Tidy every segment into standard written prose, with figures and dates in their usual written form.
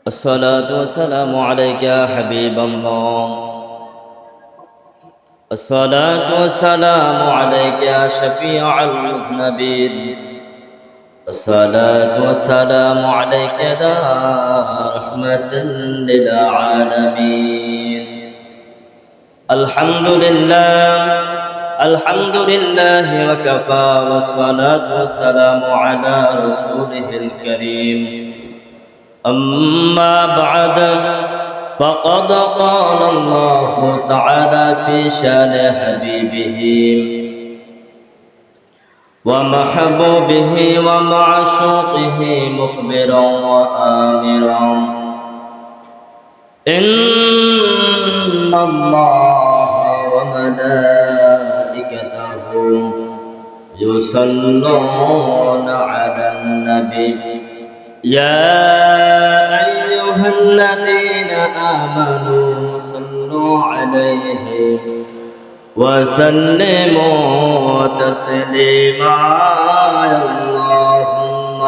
الصلاة والسلام عليك يا حبيب الله. الصلاة والسلام عليك يا شفيع المذنبين. الصلاة والسلام عليك يا رحمة للعالمين. الحمد لله الحمد لله وكفى، والصلاة والسلام على رسوله الكريم. أما بعد، فقد قال الله تعالى في شان حبيبه ومحبوبه ومعشوقه مخبرا وآمرا: إن الله وملائكته يصلون على النبي يا أيها الذين آمنوا صلوا عليه وسلموا تسليما. اللهم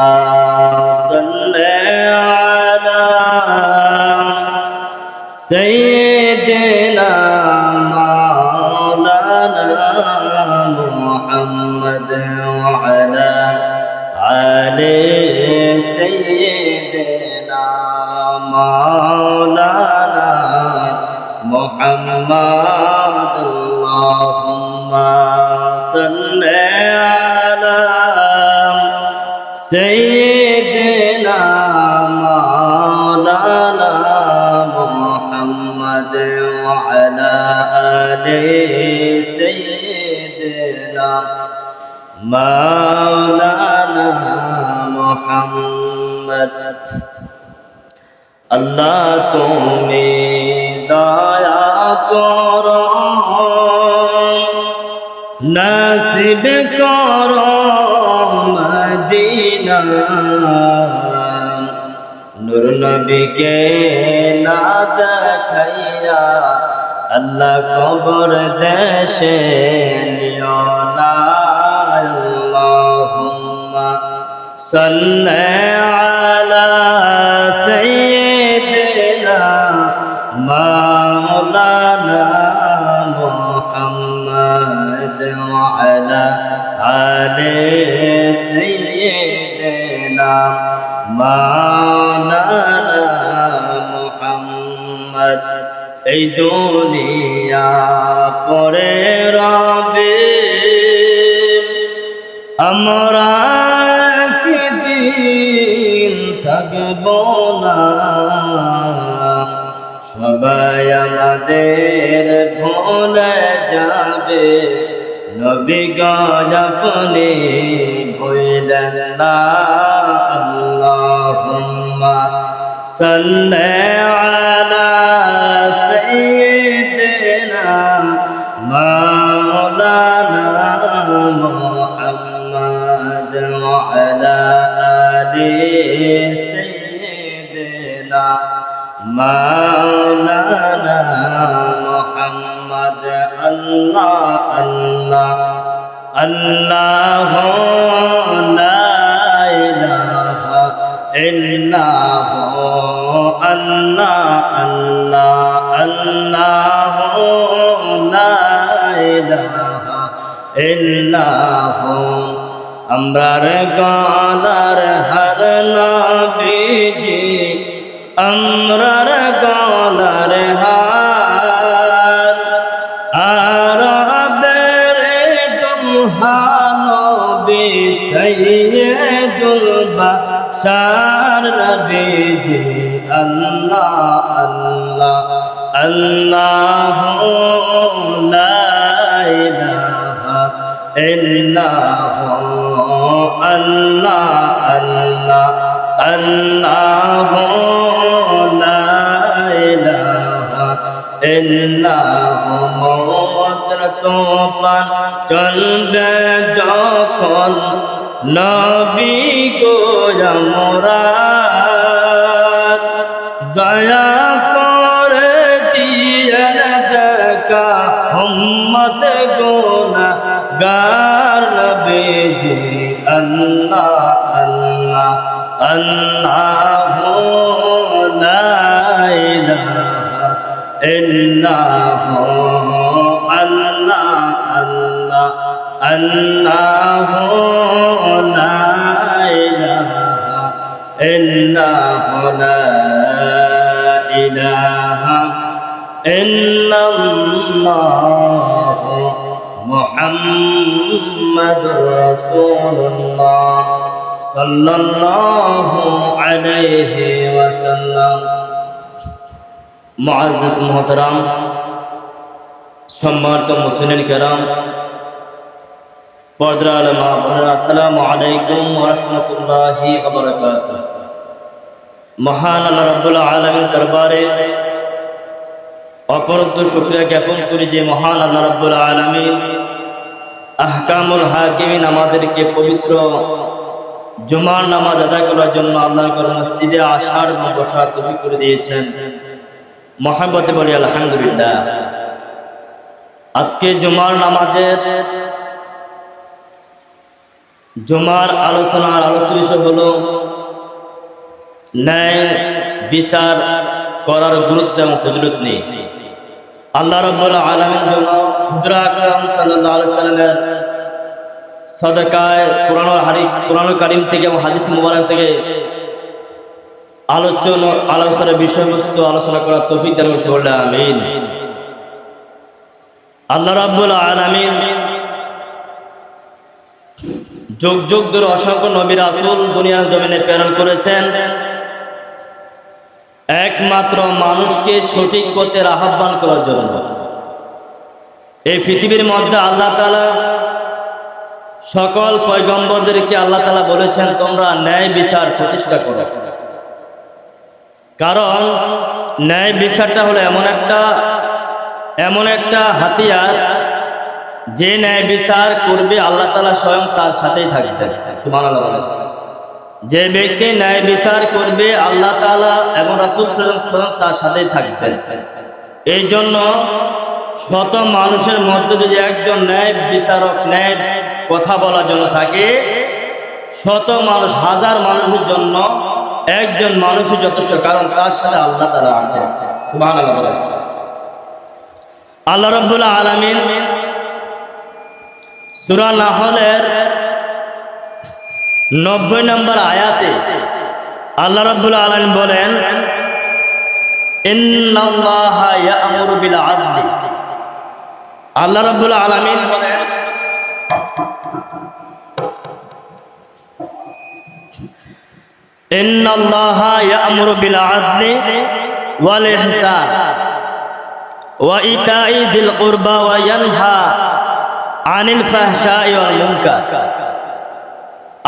صل على سيدنا مولانا محمد وعلى آل سيدنا مولانا محمد. اللهم صل على سيدنا مولانا محمد وعلى آل سيدنا مولانا محمد. আল্লাহ তুমি দয়া করো, নসিব করো মদিনা। নূর নবীকে না দেখাইয়া আল্লাহ কবর দেশে নিও না। আল্লাহুম্মা সাল্লি আলা সাইয়্যিদিনা মাওলানা মুহাম্মদ ওয়া আলা আলি সাইয়্যিদিনা মাওলানা মুহাম্মদ। এই দুনিয়া পরে রবে, আমরা একদিন থাকব না। সবাই আমাদের ভুলে যাবে, নবী গো আপনি ভুলেন না। আল্লাহুম্মা সাল্লি আলা সাইয়্যিদিনা মাওলানা মুহাম্মদ ওয়া আলা আলি সাইয়্যিদিনা মাওলানা মুহাম্মদ। আল্লাহ আল্লাহ আল্লাহ লা ইলাহা ইল্লাহু আল্লাহ আল্লাহ আল্লাহ লা ইলাহা ইল্লাহু। আমরার গলার হার নবীজি, আমরার গলার হার, আরবের দুলহানবী সাইয়্যিদুল বাশার নবীজি। আল্লাহ আল্লাহ আল্লাহু লা ইলাহা ইল্লাহু আল্লাহ আল্লাহ আল্লাহু লা ইলাহা ইল্লাহু। মওতের তুফান চলবে যখন, নবী গো আমরা দয়া করে দিয়েন দেখা, উম্মত গুনাহগার নবীজি। আল্লাহ আল্লাহ আল্লাহু লা إنه الله الله الله لا إله إلا هو لا إله إلا الله محمد رسول الله صلى الله عليه وسلم মুআজ্জিজ মুহতারাম সম্মানিত মুসলিম কিরাম পর্দার আলে মা বোনেরা আসসালামু আলাইকুম ওয়া রাহমাতুল্লাহি ওয়া বারাকাতুহু। মহান আল্লাহ রাব্বুল আলামিন দরবারে অপরন্ত শুকরিয়া জ্ঞাপন করি যে মহান আল্লাহ রাব্বুল আলামিন আহকামুল হাকিমিন আমাদেরকে পবিত্র জুমার নামাজ আদায় করার জন্য আল্লাহর ঘর মসজিদে আসার এবং বসার তৌফিক করে দিয়েছেন। মহব্বতে বলি আলহামদুলিল্লাহ। আজকে জুমার নামাজের জুমার আলোচনার আলোচ্য বিষয় হলো ন্যায় বিচার করার গুরুত্ব এবং ফজিলত নিয়ে। আল্লাহ রাব্বুল আলামিন জন্য হুজুর আকরাম সাল্লাল্লাহু আলাইহি সাল্লামের সাদাকায়ে কোরআনুল কারীম থেকে এবং হাদিস মুবারক থেকে আলোচনার বিষয়বস্তু আলোচনা করার তৌফিক দান করুন, আমিন। আল্লাহ রাব্বুল আলামিন যুগ যুগ ধরে অসংখ্য নবী রাসূল দুনিয়ার জমিনে প্রেরণ করেছেন একমাত্র মানুষকে সঠিক পথের আহ্বান করার জন্য। এই পৃথিবীর মধ্যে আল্লাহ তাআলা সকল পয়গম্বরদেরকে আল্লাহ তাআলা বলেছেন তোমরা ন্যায় বিচার প্রতিষ্ঠা করো, কারণ ন্যায় বিচারটা হলো এমন একটা হাতিয়ার যে ন্যায় বিচার করবে আল্লাহ তাআলা স্বয়ং তার সাথেই থাকবেন। সুবহানাল্লাহ বলেন। যে ব্যক্তি ন্যায় বিচার করবে আল্লাহ তাআলা এবং রাসূল স্বয়ং তার সাথেই থাকবেন। এই জন্য শত মানুষের মধ্যে যদি একজন ন্যায় বিচারক ন্যায় কথা বলার জন্য থাকে, শত মানুষ হাজার মানুষের জন্য একজন মানুষই যথেষ্ট, কারণ তার সাথে আল্লাহ তাআলা আছে। সুবহানাল্লাহ বলেন। আল্লাহ রাব্বুল আলামিন সূরা নাহলের 90 নম্বর আয়াতে আল্লাহ রাব্বুল আলামিন বলেন ইন্নাল্লাহা ইয়া'মুরু বিল আদলি। আল্লাহ রাব্বুল আলামিন বলেন ইন্নাল্লাহা ইয়া'মুরু বিল আদলি ওয়াল ইহসান ওয়া ইতাই যিল কুরবা ওয়া ইয়ানহা আনিল ফাহশাই ওয়াল মুনকার।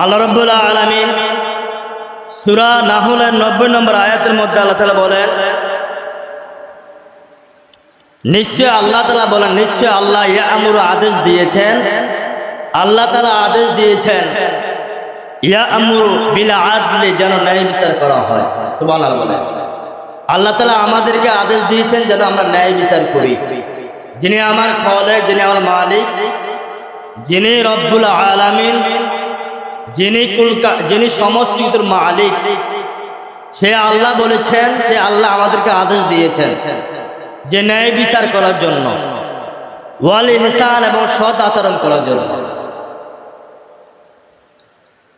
আল্লাহ রাব্বুল আলামিন সূরা নাহলের 90 নম্বর আয়াতের মধ্যে আল্লাহ তাআলা বলেন নিশ্চয় আল্লাহ তাআলা বলেন নিশ্চয় আল্লাহ ইয়া'মুরু আদেশ দিয়েছেন, আল্লাহ তাআলা আদেশ দিয়েছেন ইয়া'মুরু বিল আদলি যেন ন্যায় বিচার করা হয়। সুবহানাল্লাহ বলেন। আল্লাহ তাআলা আমাদেরকে আদেশ দিয়েছেন যেন আমরা ন্যায় বিচার করি। যিনি আমার খালেক, যিনি আমার মালিক, যিনি রব্বুল আলামিন, যিনি সমস্ত কিছুর মালিক, সে আল্লাহ বলেছেন, সে আল্লাহ আমাদেরকে আদেশ দিয়েছেন যে ন্যায় বিচার করার জন্য, ওয়াল ইহসান এবং সৎ আচরণ করার জন্য,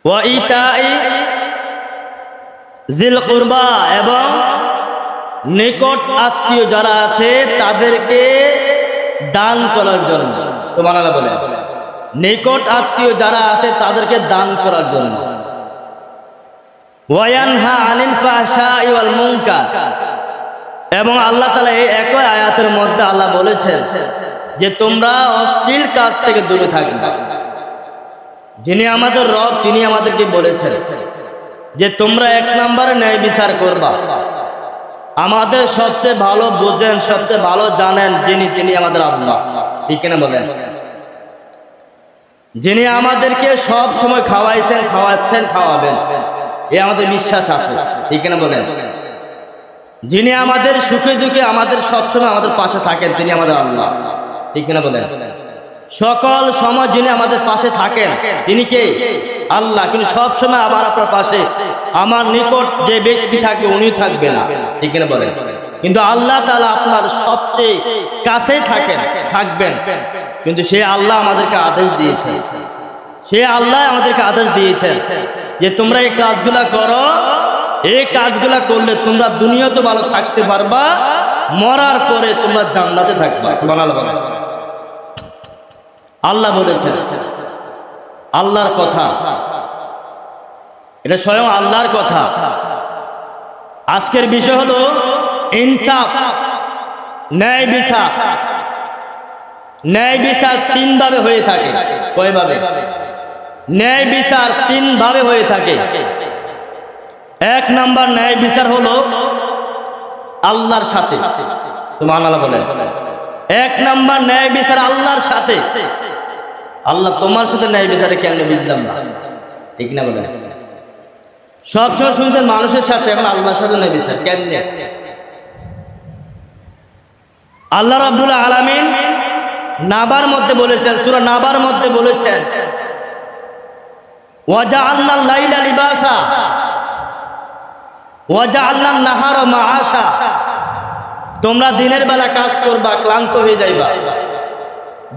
ওয়া ইতাই যিল কুরবা এবং নিকট আত্মীয় যারা আছে তাদেরকে দান করার জন্য। সুবহানাল্লাহ বলেন। নিকট আত্মীয় যারা আছে তাদেরকে দান করার জন্য। ওয়া ইয়ানহা আনিল ফাহশাই ওয়াল মুনকার। এবং আল্লাহ তাআলা এই একই আয়াতের মধ্যে আল্লাহ বলেছেন যে তোমরা অশ্লীল কাজ থেকে দূরে থাকবে। যিনি আমাদের রব তিনি আমাদেরকে বলেছেন যে তোমরা এক নম্বরে ন্যায় বিচার করবা। আমাদের সবচেয়ে ভালো বোঝেন, সবচেয়ে ভালো জানেন যিনি আমাদের আল্লাহ। ঠিক না বলেন? যিনি আমাদেরকে সব সময় খাওয়াইছেন, খাওয়াচ্ছেন, খাওয়াবেন, এ আমাদের বিশ্বাস আছে। ঠিক না বলেন? যিনি আমাদের সুখে দুঃখে আমাদের সবসময় আমাদের পাশে থাকেন তিনি আমাদের আল্লাহ। ঠিক না বলেন? সকল সময় যিনি আমাদের পাশে থাকেন তিনি কে? আল্লাহ। কিন্তু সব সময় আবার আপনার পাশে আমার নিকট যে ব্যক্তি থাকে উনি থাকবে না। ঠিক না বলেন? কিন্তু আল্লাহ তাআলা আপনার সবচেয়ে কাছে থাকবেন। কিন্তু সে আল্লাহ আমাদেরকে আদেশ দিয়েছে, সে আল্লাহ আমাদেরকে আদেশ দিয়েছেন যে তোমরা এই কাজগুলা করো, এই কাজগুলা করলে তোমরা দুনিয়াতে ভালো থাকতে পারবা, মরার পরে তোমরা জান্নাতে থাকবা। সুবহানাল্লাহ। আল্লাহ বলেছেন, আল্লাহর কথা, এটা স্বয়ং আল্লাহর কথা। আজকের বিষয় হলো ইনসাফ, ন্যায় বিচার। ন্যায় বিচার তিন ভাবে হয়ে থাকে। কয়ভাবে? ন্যায় বিচার তিন ভাবে হয়ে থাকে। এক নাম্বার ন্যায় বিচার হলো আল্লাহর সাথে। সুবহানাল্লাহ বলেন। এক নাম্বার ন্যায় বিচার আল্লাহর সাথে। আল্লাহ তোমার সাথে ন্যায় বিচারে কেন বুঝলাম না, ঠিক না বলেন? সবসময় শুনছেন মানুষের সাথে, এখন আল্লাহর সাথে ন্যায় বিচার কেন? আল্লাহ রাব্বুল আলামিন নাবার মধ্যে বলেছেন, সূরা নাবার মধ্যে বলেছেন, ওয়াজআলনাল লাইলা লিবাসা ওয়াজআলনান নাহারা মাআশা। তোমরা দিনের বেলা কাজ করবা, ক্লান্ত হয়ে যাইবা।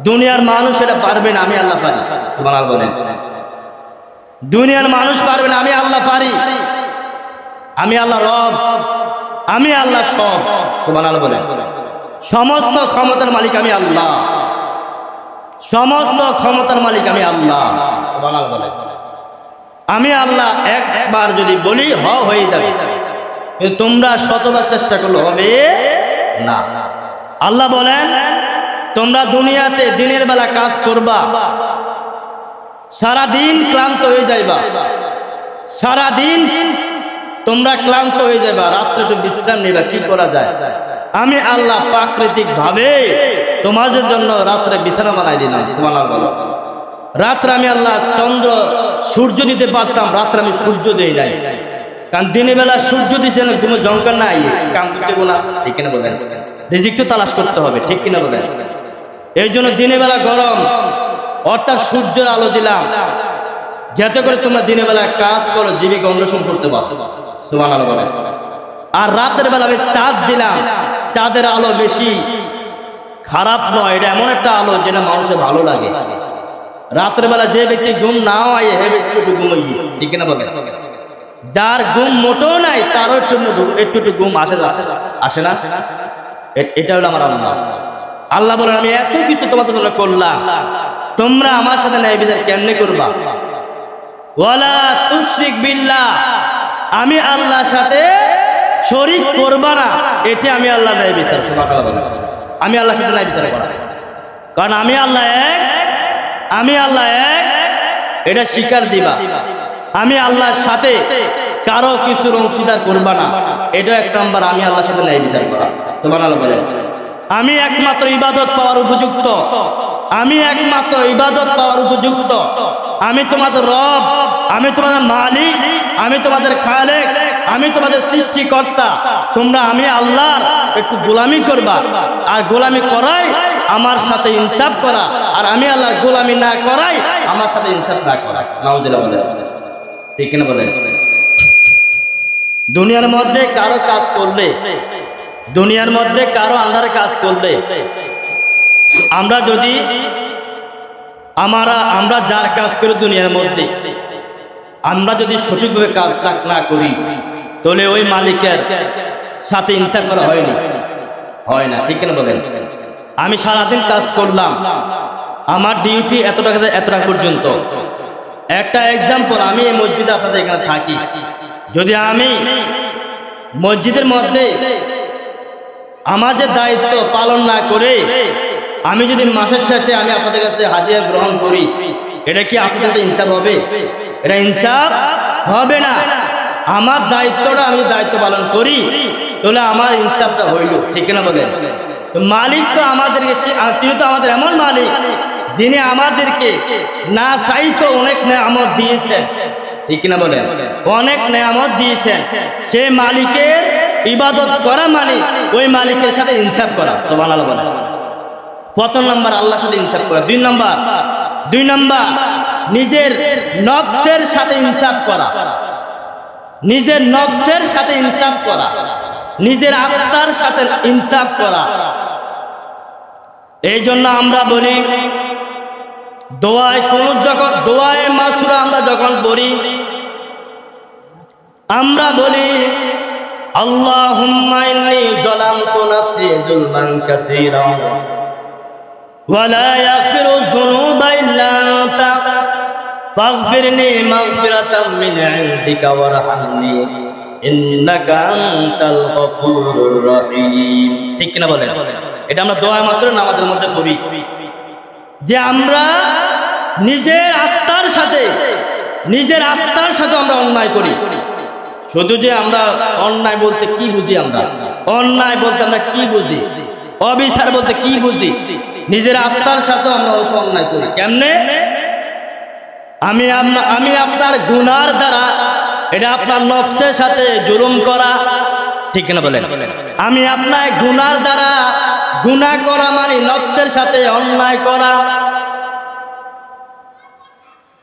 দুনিয়ার মানুষ এটা পারবে না, আমি আল্লাহ পারি। সুবহানাল্লাহ বলেন। দুনিয়ার মানুষ পারবে না, আমি আল্লাহ পারি। আমি আল্লাহ রব, আমি আল্লাহ সব। সুবহানাল্লাহ বলেন। সমস্ত ক্ষমতার মালিক আমি আল্লাহ, সমস্ত ক্ষমতার মালিক আমি আল্লাহ। সুবহানাল্লাহ বলেন। আমি আল্লাহ একবার যদি বলি হয়ে যাবে, কিন্তু তোমরা শতবার চেষ্টা করলে হবে না। আল্লাহ বলেন তোমরা দুনিয়াতে দিনের বেলা কাজ করবা, সারা দিন ক্লান্ত হয়ে যাইবা, সারা দিন তোমরা ক্লান্ত হয়ে যাবা, রাত্রে একটু বিশ্রাম নিবা। কি করা যায়? আমি আল্লাহ প্রাকৃতিক ভাবে তোমাদের জন্য রাত্রে বিছানা বানাই দিলাম। সুবহানাল্লাহ। রাত্রে আমি আল্লাহ চন্দ্র সূর্য দিতে পারতাম, রাত্রে আমি সূর্য দেই নাই। কারণ দিনের বেলা সূর্য দিচ্ছেন, কোনো জঙ্গল নাই, কাম করতে না, ঠিক কিনা বলেন? রিজিক তো তালাশ করতে হবে, ঠিক কিনা বলেন? এই জন্য দিনের বেলা গরম, অর্থাৎ সূর্যের আলো দিলাম, যাতে করে তোমরা দিনের বেলা কাজ করো, জীবিকা অন্বেষণ করতে পারো। সুবহানাল্লাহ বলেন। আর রাতের বেলা আমি চাঁদ দিলাম, চাঁদের আলো বেশি খারাপ নয়, এটা এমন একটা আলো যেটা মানুষের ভালো লাগে। রাতের বেলা যে ব্যক্তি ঘুম নাও আয়, হে ব্যক্তি একটু ঘুমাই, ঠিক কিনা বলেন? যার ঘুম মোটেও নাই, তারও একটু ঘুম আসে না? এটা হলো আমার আল্লাহ। আল্লাহ বলেন আমি এত কিছু তোমাদের জন্য করলাম, তোমরা আমার সাথে ন্যায় বিচার কেমনে করবা? ওয়ালা তুশরিক বিল্লাহ, আমি আল্লাহর সাথে শরীক করবা না, এটা আমি আল্লাহ ন্যায় বিচার। সুবহানাল্লাহ বলেন। আমি আল্লাহর সাথে ন্যায় বিচার করা, কারণ আমি আল্লাহ এক, আমি আল্লাহ এক, এটা স্বীকার দিবা। আমি আল্লাহর সাথে কারো কিছুর অংশীদার করবা না, এটা এক নাম্বার আমি আল্লাহর সাথে ন্যায় বিচার করা। সুবহানাল্লাহ বলেন। আমি একমাত্র ইবাদত পাওয়ার উপযুক্ত, আমি একমাত্র ইবাদত পাওয়ার উপযুক্ত। আমি তোমাদের রব, আমি তোমাদের মালিক, আমি তোমাদের খালেক, আমি তোমাদের সৃষ্টিকর্তা। তোমরা আমি আল্লাহর একটু গোলামি করবা, আর গোলামি করাই আমার সাথে ইনসাফ করা, আর আমি আল্লাহর গোলামি না করাই আমার সাথে ইনসাফ না করা। নাউযুবিল্লাহ বলেন, ঠিক কিনা বলেন? দুনিয়ার মধ্যে কারো কাজ করলে, দুনিয়ার মধ্যে কারো আন্ডারে কাজ করলে, আমরা যদি আমরা যার কাজ করি দুনিয়ার মধ্যে, আমরা যদি সঠিকভাবে কাজ না করি, তাহলে ওই মালিকের সাথে ইনসাফ করা হয় না, ঠিক কিনা বলেন? আমি সারাদিন কাজ করলাম, আমার ডিউটি এত টাকা পর্যন্ত। একটা এক্সাম্পল, আমি এই মসজিদে আপনাদের এখানে থাকি, যদি আমি মসজিদের মধ্যে আমার যে দায়িত্ব পালন না করে আমি যদি মাসের শেষে আমি আপনাদের কাছে হাজিরা গ্রহণ করি, এটা কি আপনাদের ইনসাফ হবে? এটা ইনসাফ হবে না। আমার দায়িত্বটা আমি দায়িত্ব পালন করি, তাহলে আমার ইনসাফটা হইল, ঠিক না বলেন? মালিক তো আমাদেরকে, তিনি তো আমাদের এমন মালিক যিনি আমাদেরকে না চাইতো অনেক নেয়ামত দিয়েছেন, ঠিক কিনা বলেন? অনেক নেয়ামত দিয়েছেন। সে মালিকের ইবাদত করা মানে ওই মালিকের সাথে ইনসাফ করা। সুবহানাল্লাহ বলেন। প্রথম নাম্বার আল্লাহর সাথে ইনসাফ করা। দুই নাম্বার নিজের নফসের সাথে ইনসাফ করা, নিজের নফসের সাথে ইনসাফ করা। নিজের আত্মার সাথে ইনসাফ করা। এই জন্য আমরা বলি দোয়ায়ে মাসুরা আমরা যখন পড়ি আমরা বলি আল্লাহুম্মা ইন্নী যালামতু নাফসি যুলমান কাসীরা ওয়া লা ইয়াগফিরু যুনুবা ইল্লা আনতা ফাগফিরলি মাগফিরাতাম মিন ইনদিকা ওয়ারহামনি ইন্নাকা আনতাল গফুরুর রহিম। ঠিক কিনা বলেন? এটা আমরা দোয়ায়ে মাসুরা নামাজের মধ্যে পড়ি যে আমরা নিজের আত্মার সাথে আমরা অন্যায় করি। শুধু যে আমরা অন্যায় বলতে কি বুঝি, আমরা অন্যায় বলতে আমরা কি বুঝি, অবিচার বলতে কি বুঝি, নিজের আত্মার সাথে আমরা অন্যায় করি। কেমনে? আমি আপনার গুনার দ্বারা, এটা আপনার নফসের সাথে জুলুম করা। ঠিক কিনা বলেন? আমি আপনার গুনার দ্বারা, গুনাহ করা মানে নফসের সাথে অন্যায় করা।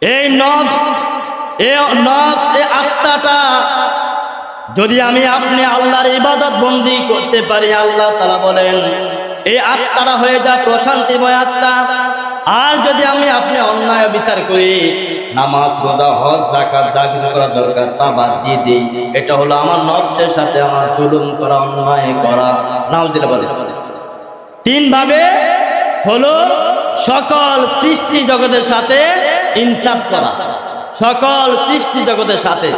এই নফস এই আত্মাটা যদি আমি আপনি আল্লাহর ইবাদত বন্দি করতে পারি, আল্লাহ তাআলা বলেন এই আত্মাটা হয়ে যায় প্রশান্তিময় আত্মা। আর যদি আমি আপনি অন্যায় বিচার করি, নামাজ রোজা হজ যাকাত যা কিছু করা দরকার তা বাদ দিয়ে দিই, এটা হলো আমার নফসের সাথে আমার জুলুম করা, অন্যায় করা। নাউযুবিল্লাহ বলে তিন ভাবে হলো সকল সৃষ্টি জগতের সাথে ইনসাফ করা, সকল সৃষ্টি জগতের সাথে।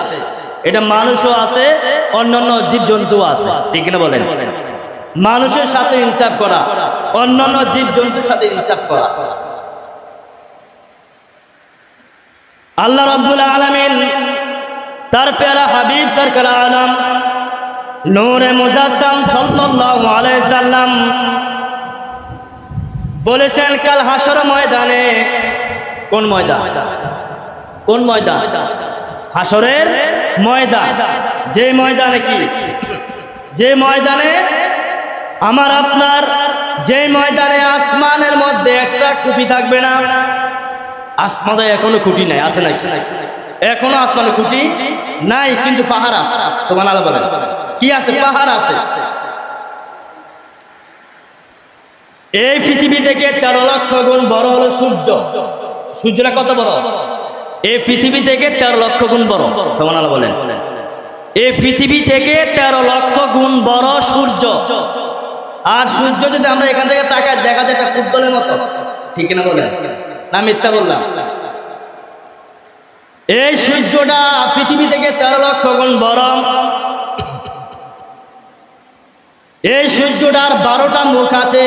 এটা মানুষও আছে, অন্যান্য জীবজন্তু আছে। ঠিক না বলেন? মানুষের সাথে ইনসাফ করা, অন্যান্য জীবজন্তুর সাথে ইনসাফ করা। আল্লাহ রাব্বুল আলামিন তার প্যারা হাবিব সরকার আলম নূরে মুজাসসাম সাল্লাল্লাহু আলাইহি সাল্লাম বলেছেন কাল হাসর ময়দানে। কোন ময়দান? কোন ময়দান? হাসরের ময়দান। যে ময়দানে কি? যে ময়দানে আমার আপনার, যে ময়দানে আসমানের মধ্যে একটা খুঁটি থাকবে না। আসমানে এখনো খুঁটি নাই, আছে নাই? এখনো আসমানে খুঁটি নাই, কিন্তু পাহাড় আছে। সুবহানাল্লাহ বলেন। কি আছে? পাহাড় আছে। এই পৃথিবী থেকে 13 লক্ষ গুণ বড় হলো সূর্য। সূর্যটা কত বড়? এই পৃথিবী থেকে 13 লক্ষ গুণ বড়। সুবহানাল্লাহ বলেন। এই পৃথিবী থেকে 13 লক্ষ গুণ বড় সূর্য। আর সূর্য যদি আমরা এখান থেকে তাকাই, দেখা যায় একটা ফুটবলের মতো। ঠিক না বলেন? না মিথ্যা বললাম? এই সূর্যটা পৃথিবী থেকে 13 লক্ষ গুণ বড়। এই সূর্যটার 12টা মুখ আছে।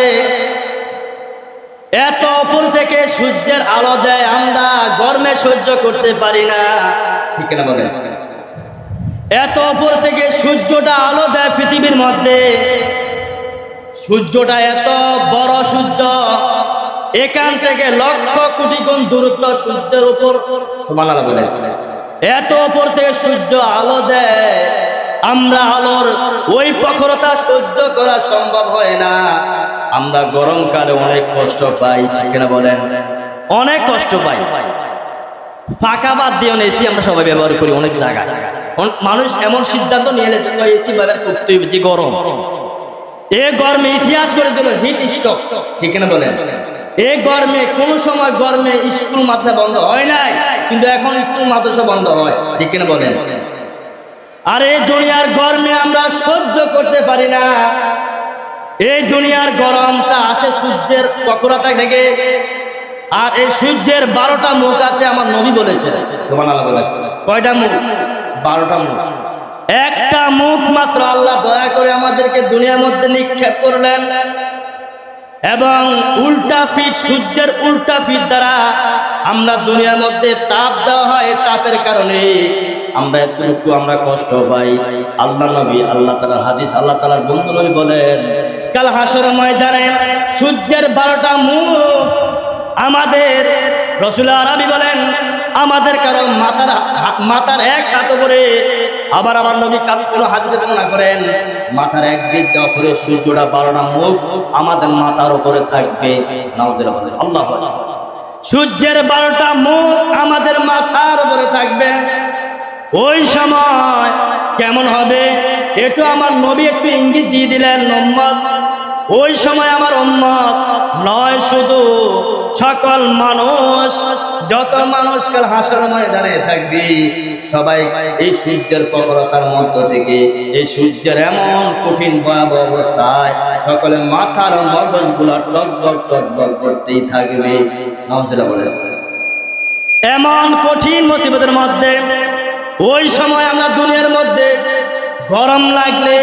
এত উপর থেকে সূর্যের আলো দেয়, আমরা গরমে সহ্য করতে পারি না। ঠিক না বলেন? এত উপর থেকে সূর্যটা আলো দেয় পৃথিবীর মধ্যে। সূর্যটা এত বড় সূর্য, এখান থেকে লক্ষ কোটি গুণ দূরত্ব সূর্যের উপর। সুবহানাল্লাহ বলেন। এত উপর থেকে সূর্য আলো দেয়, আমরা আলোর ওই প্রখরতা সহ্য করা সম্ভব হয় না। আমরা গরমকালে অনেক কষ্ট পাই। ঠিক না বলেন? অনেক কষ্ট পাই। ফাঁকা বাদ দিয়ে এসি আমরা সবাই ব্যবহার করি অনেক জায়গায়। মানুষ এমন সিদ্ধান্ত নিয়ে এসি ব্যবহার করতে হবে যে গরম। এই গরমে ইতিহাস করে দিল হিট স্ট্রোক। ঠিক না বলেন? এই গরমে কোন সময় গরমে স্কুল মাদ্রাসা বন্ধ হয় নাই, কিন্তু এখন স্কুল মাদ্রাসা বন্ধ হয়। ঠিক না বলেন? আর এই দুনিয়ার গরমে আমরা সহ্য করতে পারি না। এই দুনিয়ার গরমটা আসে সূর্যের প্রখরতা থেকে। আর এই সূর্যের 12টা মুখ আছে, আমার নবী বলেছে। সুবহানাল্লাহ বলেন। কয়টা মুখ? 12টা মুখ। একটা মুখ মাত্র আল্লাহ দয়া করে আমাদেরকে দুনিয়ার মধ্যে নিক্ষেপ করলেন, এবং উল্টা ফিট, সূর্যের উল্টা ফিট দ্বারা আমরা দুনিয়ার মধ্যে তাপ দেওয়া হয়। তাপের কারণে আমরা এতটুকু আমরা কষ্ট পাই। আল্লাহ নবী, আল্লাহ তাআলার হাদিস, আল্লাহ তাআলার বন্ধু নবী বলেন কাল হাসর ময়দানে সূর্যের 12টা মুখ আমাদের। রাসূল আরবি বলেন আমাদের কারো মাথার এক হাত উপরে। আবার আমার নবী কোন হাদিসে বর্ণনা করেন মাথার এক বিদ্যা উপরে সূর্যটা 12টা মুখ আমাদের মাথার উপরে থাকবে। নাউযুবিল্লাহ। আল্লাহু আকবার। সূর্যের 12টা মুখ আমাদের মাথার উপরে থাকবে। ওই সময় কেমন হবে একটু আমার নবী একটু ইঙ্গিত দিয়ে দিলেন, উম্মত ওই সময় আমার উম্মত নয় শুধু সকল মানুষ, যত মানুষ কাল হাসর ময়দানে থাকবে সবাই এই সূর্যের প্রখরতার মধ্য থেকে, এই সূর্যের এমন কঠিন ভয়াবহ অবস্থায় সকলের মাথার মগজগুলো টকবক টকবক করতেই থাকবে। নাউজুবিল্লাহ বলেন। এমন কঠিন মুসিবতের মধ্যে ওই সময় আমরা দুনিয়ার মধ্যে গরম লাগলে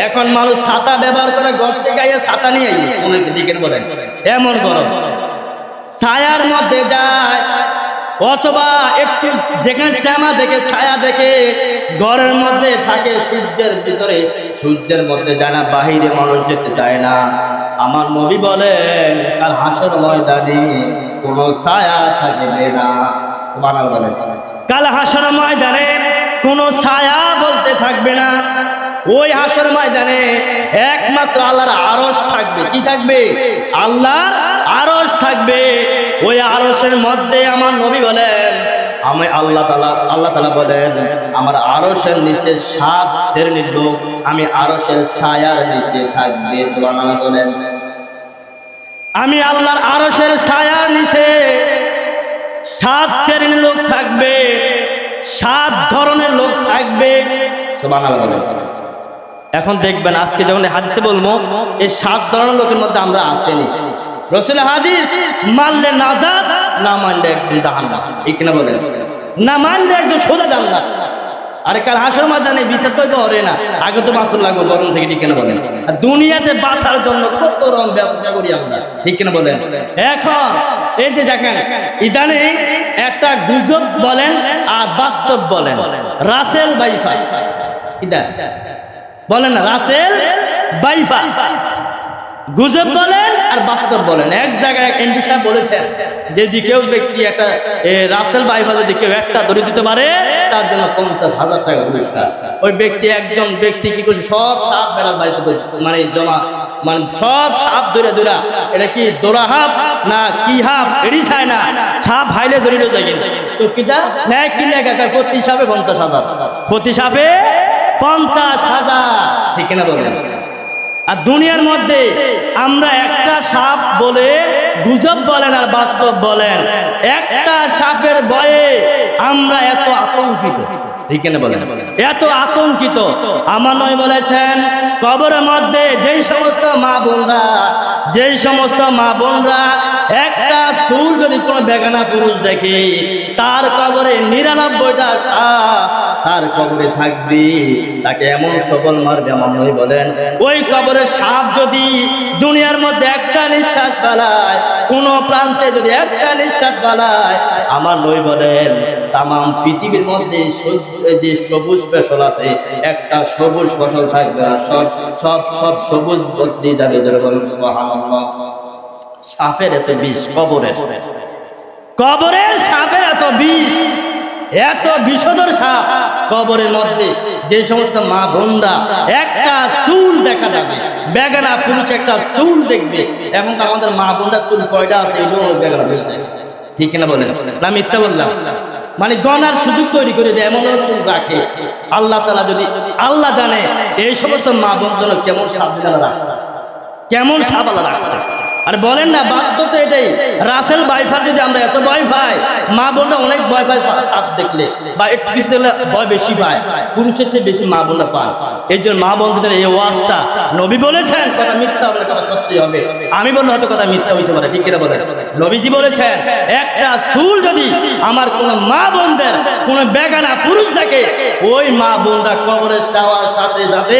এখন মানুষ ছাতা ব্যবহার করে, ঘর থেকে ছাতা নিয়ে অনেকে দিকে বলেন এমন গরম, ছায়ার মধ্যে যায় অথবা একটু যেখানে শ্যামা দেখে ছায়া দেখে ঘরের মধ্যে থাকে, সূর্যের ভিতরে সূর্যের মধ্যে যায় না, বাহিরে মানুষ যেতে চায় না। আমার নবী বলেন কাল হাসর ময়দানে কোনো ছায়া থাকবে না। সুবহানাল্লাহ বলেন। কাল হাসর ময়দানে কোনো ছায়া বলতে থাকবে না। ওই হাসর ময়দানে একমাত্র আল্লাহর আরশ থাকবে। কি থাকবে? আল্লাহর আরশ থাকবে। ওই আরশের মধ্যে আমার নবী বলেন আমি আল্লাহ তাআলা বলেন আমার আরশের নিচে 7 শ্রেণীর লোক আমি আরশের ছায়ার নিচে থাকবে। সুবহানাল্লাহ বলেন। আমি আল্লাহর আরশের ছায়ার নিচে 7 শ্রেণীর লোক থাকবে, 7 ধরনের লোক থাকবে। সুবহানাল্লাহ বলেন। এখন দেখবেন আজকে যখন হাদিসে বলবো এই 7 ধরনের লোকের মধ্যে আমরা আসেনি। রাসূলের হাদিস মানলে নাজাত, না মানলে একদম জাহান্নাম। ঠিক না বলেন? না মানলে একদম সোজা জান্নাত। আরে কাল হাসর ময়দানে বিচার তো হবে না, আগে তো বাঁচন লাগবে গরম থেকে। ঠিক না বলেন? আর দুনিয়াতে বাঁচার জন্য কত রকম ব্যবস্থা করি আমরা। ঠিক না বলেন? এখন এই যে দেখেন ইদানে একটা গুজব বলেন আর বাস্তব বলেন, রাসেল বাইফা ইদা বলেন না, রাসেল বাইফা গুজব বলেন আর বাস্তব বলেন। এক জায়গায় এক এমপি সাহেব বলেছেন যে যদি কেউ ব্যক্তি একটা রাসেল বাইফা যদি কেউ একটা ধরে দিতে পারে তার জন্য 50,000 টাকা পুরস্কার। ওই ব্যক্তি একজন ব্যক্তি কি করছে সব সাপ বেড়ার বাড়িতে মানে জমা মানে সব সাপ ধরে ধরা, এটা কি দোরা হাফ না কি হাফ এড়ি চায় না, সাপ হাইলে ধরিল যায় তো কিটা ন্যায় কি লেখা প্রতি সাপে 50,000, প্রতি সাপে 50,000। ঠিক না বলেন? আর দুনিয়ার মধ্যে আমরা একটা সাপ বলে গুজব বলেন আর বাস্তব বলেন, একটা সাপের ভয়ে আমরা এত আতঙ্কিত। ঠিক না বলেন? এত আতঙ্কিত। আমার নয় বলেছেন কবরের মধ্যে যেই সমস্ত মা বোনরা একটা চুল যদি কোনো বেগানা পুরুষ দেখে তার কবরে 99টা সাপ তার কবরে থাকবে, তাকে এমন সবল মারবে। আমার নবী বলেন ওই কবরের সাপ যদি দুনিয়ার মধ্যে একটা নিঃশ্বাস ফেলায়, কোন প্রান্তে যদি একটা নিঃশ্বাস ফেলায়, আমার নবী বলেন তামাম পৃথিবীর মধ্যে যে সবুজ ফসল আছে একটা সবুজ ফসল থাকবে না, সব সবুজ বদলে যাবে। সুবহানাল্লাহ। সাপের এত বিষ, কবরের সাপের এত বিষ, এত বিষধর সাপ কবরের মধ্যে। যে সমস্ত মা বোনরা একটা চুল দেখা যাবে, বেগানা পুরুষ একটা চুল দেখবে। এখন তো আমাদের মা বোনরা চুল কয়টা আছে এগুলো বেগানা ফেলতে। ঠিক না বলেন? না মিথ্যা বললাম? মানে গনার সুযোগ তৈরি করে দেয়, এমন চুল রাখে। আল্লাহ তাআলা যদি আল্লাহ জানে এই সমস্ত মা বোন জন্য কেমন সাবধান রাখছে, কেমন সাবালা রাখছে। আর বলেন না বাস্তব তো এটাই। রাসেল বাইফার যদি আমরা এত ভয় পাই, মা বোনরা অনেক ভয় পায় সাপ দেখলে বা একটু কিছু দেখলে ভয় বেশি পায়, পুরুষের চেয়ে বেশি মা বোনরা পায়। এই জন্য মা বোনদের এই ওয়াজটা নবী বলেছেন কথা মিথ্যা হবে, কথা সত্যি হবে। আমি বললে হয়তো কথা মিথ্যা হইতে পারে। ঠিক কিনা বলেন? নবীজি বলেছেন একটা চুল যদি আমার কোন মা বোনদের কোন বেগানা পুরুষ দেখে, ওই মা বোনরা কবরে যাওয়ার সাথে সাথে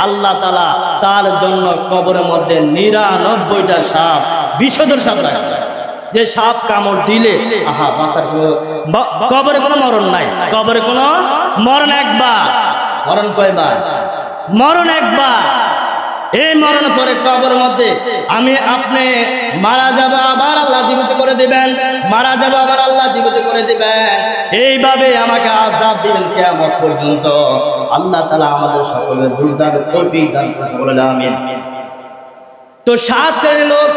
আল্লাহ তাআলা তার জন্য কবরের মধ্যে 99টা সাপ, বিষধর সাপ রাখবে। যে সাপ কামড় দিলে আহা বাঁচার কবরে কোনো মরণ নাই। কবরে কোনো মরণ একবার, মরণ কয়বার? মরণ একবার। এই মরণ পরে কবরের মধ্যে আমি আপনি মারা যাব, আবার আল্লাহ জীবিত করে দিবেন, মারা যাব আবার আল্লাহ জীবিত করে দিবেন। এইভাবে আমাকে আযাব দিবেন কিয়ামত পর্যন্ত। আল্লাহ তাআলা আমাদের সকলের বুঝার তৌফিক দান করুন, বলেন আমিন। তো 7 শ্রেণীর লোক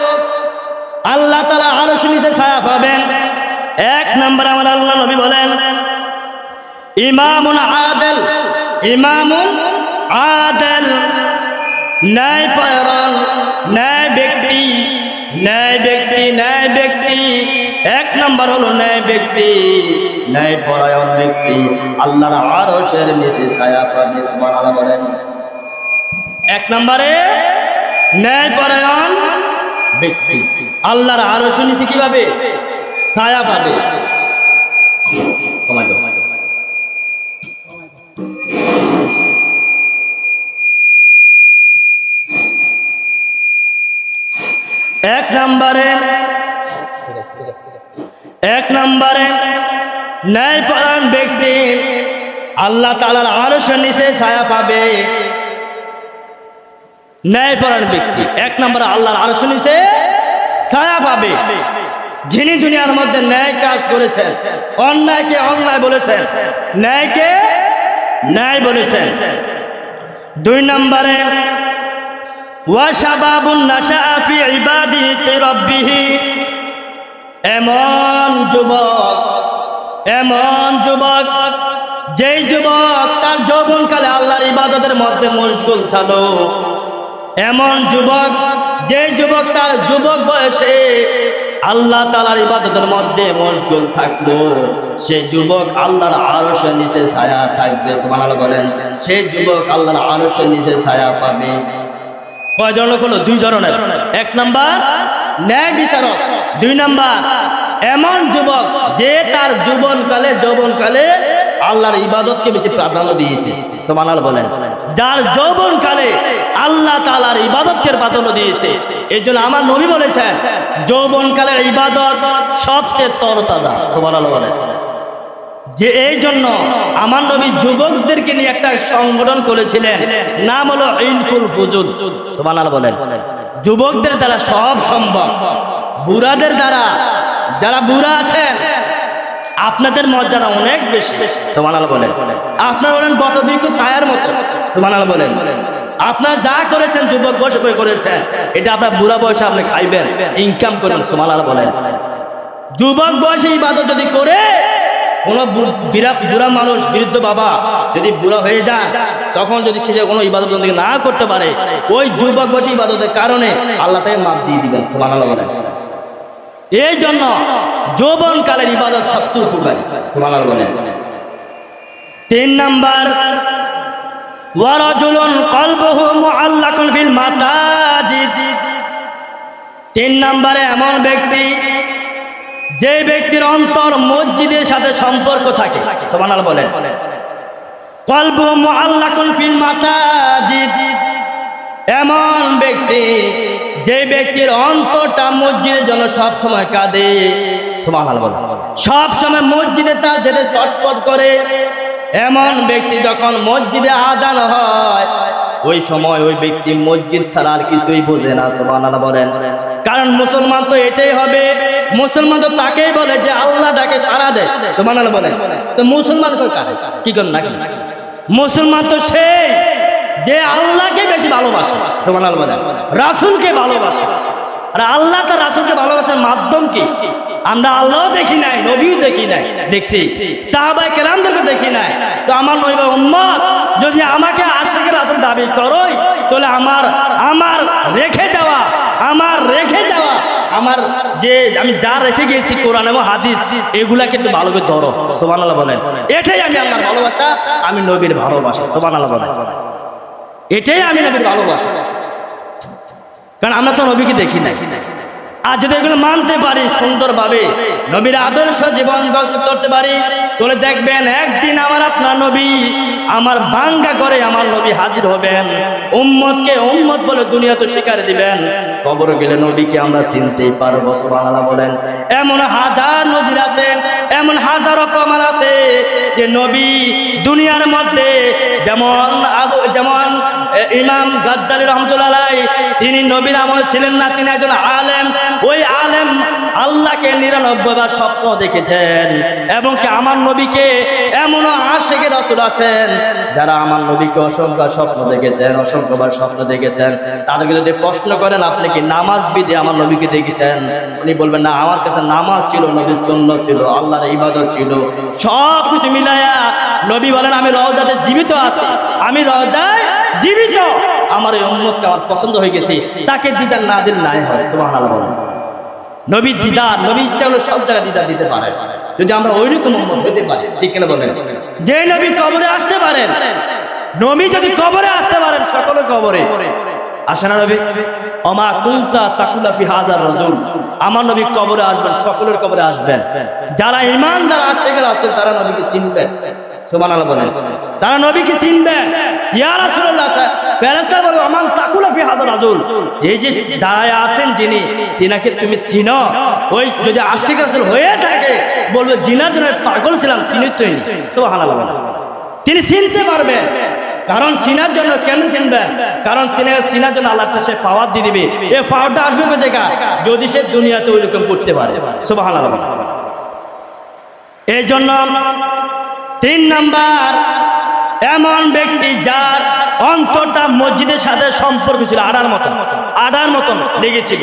আল্লাহ তাআলা আরশের নিচে ছায়া পাবেন। 1 নম্বর আমার আল্লাহ নবী বলেন ইমামুন আদেল, ইমামুন আদেল, ন্যায় পরায়ণ, ন্যায় ব্যক্তি, ন্যায় ব্যক্তি, ন্যায় ব্যক্তি। এক নাম্বার হলো ন্যায় ব্যক্তি, ন্যায় পরায়ণ ব্যক্তি আল্লাহর আরশের নিচে ছায়া পাবে। সুবহানাল্লাহ বলেন। এক নম্বরে ন্যায় পরায়ণ ব্যক্তি আল্লাহর আরশের নিচে কি পাবে? ছায়া পাবে। এক নম্বরে ন্যায় পরায়ণ ব্যক্তি আল্লাহ তাআলার আরশের নিচে ছায়া পাবে। ন্যায় পরায়ণ ব্যক্তি এক নম্বরে আল্লাহর আরশের নিচে ছায়া পাবে। যিনি দুনিয়ার মধ্যে ন্যায় কাজ করেছেন, অন্যায়কে অন্যায় বলেছেন, ন্যায়কে ন্যায় বলেছেন। দুই নম্বরে ওয়া শাবাবুন নাশাআ ফি ইবাদাতি রাব্বিহ, এমন যুবক যেই যুবক তার যৌবনকালে আল্লাহর ইবাদতের মধ্যে মশগুল ছিল, এমন যুবক যেই যুবক তার যুবক বয়সে আল্লাহ তাআলার ইবাদতের মধ্যে মশগুল থাকলো, সেই যুবক আল্লাহর আরশের নিচে ছায়া থাকবে। সুবহানাল্লাহ বলেন। সেই যুবক আল্লাহর আরশের নিচে ছায়া পাবে। কয় ধরনের হলো? দুই ধরনের। এক নাম্বার ন্যায় বিচারক, দুই নাম্বার এমন যুবক যে তার যৌবনকালে আল্লাহর ইবাদতকে বেশি প্রাধান্য দিয়েছে। সুবহানাল্লাহ বলেন। যার যৌবনকালে আল্লাহ তাআলার ইবাদতকে প্রাধান্য দিয়েছে। এই জন্য আমার নবী বলেছেন যৌবনকালের ইবাদত সবচেয়ে তরতাজা। সুবহানাল্লাহ বলেন। যে এই জন্য আমার নবী যুবকদেরকে নিয়ে একটা সংগঠন করেছিলেন, নাম হলো ইনফুল ফুজুল। সুবহানাল্লাহ বলেন। যুবকদের দ্বারা সব সম্ভব, বুড়াদের দ্বারা, যারা বুড়া আছেন আপনাদের মর্যাদা অনেক বেশি। সুবহানাল্লাহ বলেন। আপনারা বলেন বটবৃক্ষ ছায়ার মতো। সুবহানাল্লাহ বলেন। আপনারা যা করেছেন যুবক বয়সে করেছেন, এটা আপনার বুড়া বয়সে আপনি খাইবেন, ইনকাম করবেন। সুবহানাল্লাহ বলেন। যুবক বয়সে ইবাদত যদি করে কোন বুড়া মানুষ, বৃদ্ধ বাবা যদি বুড়া হয়ে যায়, তখন যদি কোনো ইবাদত না করতে পারে, ওই যুবক বয়সী ইবাদতের কারণে আল্লাহ তাকে মাফ দিয়ে দিবেন। সুবহানাল্লাহ বলেন। এই জন্য যৌবনকালের ইবাদত সবচেয়ে উপকারী। সুবহানাল্লাহ বলেন। তিন নাম্বার ওয়ারাজুলুন কলবুহু মুআল্লাকুন ফিল মাসাজিদ, তিন নম্বরে এমন ব্যক্তি যে ব্যক্তির অন্তর মসজিদের সাথে সম্পর্ক থাকে। সুবহানাল্লাহ বলেন। কলবু মুআল্লাকুন ফিল মাসাজিদ, এমন ব্যক্তি যে ব্যক্তির অন্তরটা মসজিদের জন্য সব সময় কাঁদে। সুবহানাল্লাহ বলেন। সব সময় মসজিদে তার যেতে ছটফট করে। এমন ব্যক্তি যখন মসজিদে আযান হয়, ওই সময় ওই ব্যক্তি মসজিদ ছাড়া আর কিছুই বোঝে না। সুবহানাল্লাহ বলেন। কারণ মুসলমান তো এটাই হবে, মুসলমান তো তাকেই বলে যে আল্লাহ ডাকে সাড়া দেয়। সুবহানাল্লাহ বলেন। তো মুসলমান কি করেন নাকি? মুসলমান তো সেই যে আল্লাহকে বেশি ভালোবাসে। সুবহানাল্লাহ বলেন। রাসূলকে ভালোবাসে। আর আল্লাহ তার রাসূলকে ভালোবাসার মাধ্যম কি? আমরা আল্লাহও দেখি নাই, নবীও দেখি নাই, দেখছি সাহাবায়ে কেরামদেরকে দেখি নাই। তো আমার নবী উম্মত যদি আমাকে আশিকে রাসূল দাবি করোই, তাহলে আমার রেখে যাওয়া আমার যে আমি যা রেখে গেছি কোরআন এবং হাদিস, এগুলাকে একটু ভালো করে ধরো। সুবহানাল্লাহ বলেন। এটাই আমি আল্লাহর ভালোবাসা, আমি নবীর ভালোবাসা। সুবহানাল্লাহ বলেন। এটাই আমি নবীর ভালোবাসা, কারণ আমরা তো নবীকে দেখি না। আর যদি এগুলো মানতে পারি, সুন্দরভাবে নবীর আদর্শ জীবন করতে পারি, তাহলে দেখবেন একদিন আমার আপনার নবী আমার ভাঙ্গা করে আমার নবী হাজির হবেন। উম্মতকে উম্মত বলে দুনিয়া তো স্বীকার দিবেন। কবর গেলে নবীকে আমরা চিনতেই পারবো। সুবহানাল্লাহ বলেন। এমন হাজার নজির আছে, এমন হাজারো প্রমাণ আছে যে নবী দুনিয়ার মধ্যে যেমন ইমাম গাজ্জালী রহমতুল্লাহ আলাইহি, তিনি নবীর আমল ছিলেন না, তিনি একজন আলেম। ওই আলেম আল্লাহকে 99 বার স্বপ্ন দেখেছেন, এবং কি আমার নবীকে এমনও আশিকে রাসূল আছেন যারা আমার নবীকে অসংখ্য স্বপ্ন দেখেছেন, অসংখ্যবার স্বপ্ন দেখেছেন। তাদেরকে যদি প্রশ্ন করেন আপনি কি নামাজ বিধি আমার নবীকে দেখেছেন, উনি বলবেন না, আমার কাছে নামাজ ছিল, নবীর সুন্নাত ছিল, আল্লাহর ইবাদত ছিল। সব কিছু মিলায়া নবী বলেন আমি রওজাতে জীবিত আছি, আমি রওজায় জীবিত, আমার এই উম্মতকে আমার পছন্দ হয়ে গেছে, তাকে দিদার না দিল নাই হয়। সুবহানাল্লাহ। নবীর দিদার, নবী ইচ্ছা হলে সব জায়গায় দিদার দিতে পারে, যদি আমরা ওইরকম উম্মত হতে পারি। ঠিক কিনা বলেন? যে নবী কবরে আসতে পারেন, নবী যদি কবরে আসতে পারেন, সকলে কবরে আসে না নবী? ওমা কুনতা তাকুলা ফি হাযার রাজুল, আমার নবী কবরে আসবেন, সকলের কবরে আসবেন। যারা ঈমানদার আশিক রাসূল তারা নবীকে চিনবেন। সুবহানাল্লাহ বলেন। তারা নবীকে চিনবেন। ইয়া রাসূলুল্লাহ, ফেরেশতা বলে আমান তাকুলা ফি হাযার রাজুল, এই যে দাঁড়ায় আছেন যিনি, তিনাকে তুমি চিনো? ওই যদি আশিক রাসূল হয়ে থাকে বলবে জিনার জন্য পাগল ছিলাম, চিনি তো নি। সুবহানাল্লাহ বলেন। তিনি চিনতে পারবেন, কারণ চিনার জন্য কেন চিনবেন? কারণ তিনি চিনার জন্য আল্লাহ সে পাওয়ার দিয়ে দিবে। এই পাওয়ারটা আসবে কোথা থেকে? যদি সে দুনিয়াতে ওইরকম করতে পারে। সুবহানাল্লাহ। এই জন্য 3 নাম্বার, এমন ব্যক্তি যার অন্তরটা মসজিদের সাথে সম্পর্ক ছিল আড়ার মতন লেগেছিল।